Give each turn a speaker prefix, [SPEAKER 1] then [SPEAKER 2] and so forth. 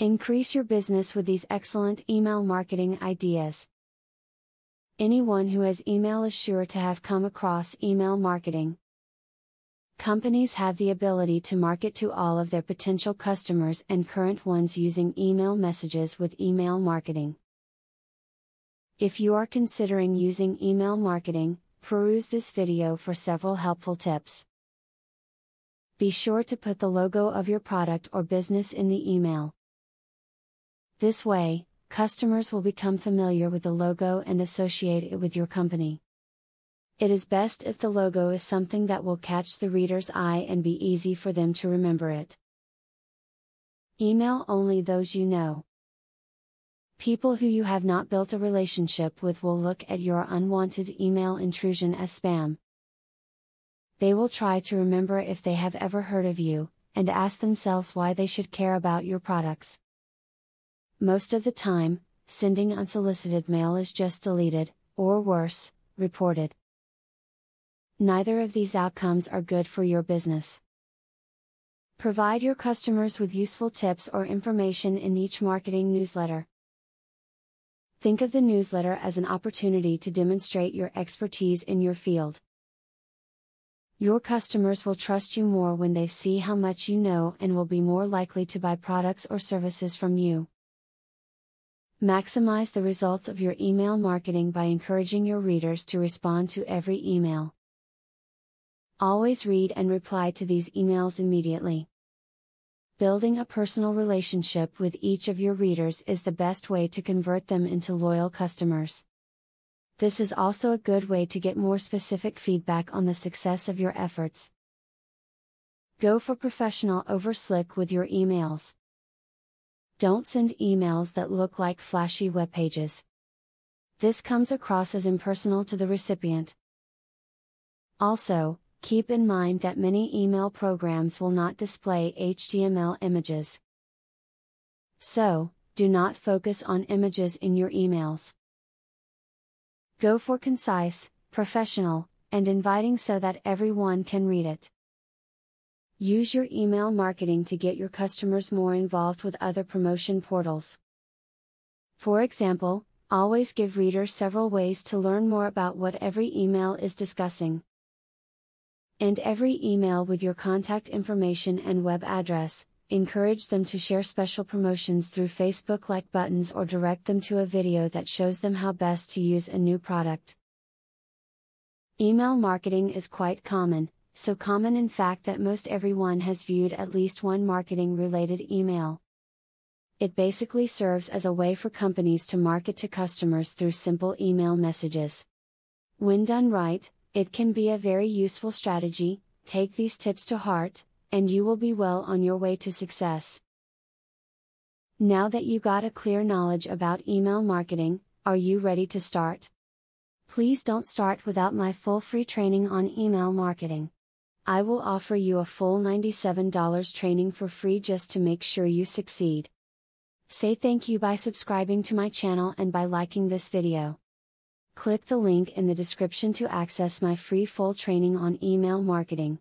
[SPEAKER 1] Increase your business with these excellent email marketing ideas. Anyone who has email is sure to have come across email marketing. Companies have the ability to market to all of their potential customers and current ones using email messages with email marketing. If you are considering using email marketing, peruse this video for several helpful tips. Be sure to put the logo of your product or business in the email. This way, customers will become familiar with the logo and associate it with your company. It is best if the logo is something that will catch the reader's eye and be easy for them to remember it. Email only those you know. People who you have not built a relationship with will look at your unwanted email intrusion as spam. They will try to remember if they have ever heard of you, and ask themselves why they should care about your products. Most of the time, sending unsolicited mail is just deleted, or worse, reported. Neither of these outcomes are good for your business. Provide your customers with useful tips or information in each marketing newsletter. Think of the newsletter as an opportunity to demonstrate your expertise in your field. Your customers will trust you more when they see how much you know and will be more likely to buy products or services from you. Maximize the results of your email marketing by encouraging your readers to respond to every email. Always read and reply to these emails immediately. Building a personal relationship with each of your readers is the best way to convert them into loyal customers. This is also a good way to get more specific feedback on the success of your efforts. Go for professional over slick with your emails. Don't send emails that look like flashy web pages. This comes across as impersonal to the recipient. Also, keep in mind that many email programs will not display HTML images. So, do not focus on images in your emails. Go for concise, professional, and inviting so that everyone can read it. Use your email marketing to get your customers more involved with other promotion portals. For example, always give readers several ways to learn more about what every email is discussing. End every email with your contact information and web address. Encourage them to share special promotions through Facebook like buttons or direct them to a video that shows them how best to use a new product. Email marketing is quite common, so common in fact that most everyone has viewed at least one marketing-related email. It basically serves as a way for companies to market to customers through simple email messages. When done right, it can be a very useful strategy. Take these tips to heart, and you will be well on your way to success. Now that you got a clear knowledge about email marketing, are you ready to start? Please don't start without my full free training on email marketing. I will offer you a full $97 training for free just to make sure you succeed. Say thank you by subscribing to my channel and by liking this video. Click the link in the description to access my free full training on email marketing.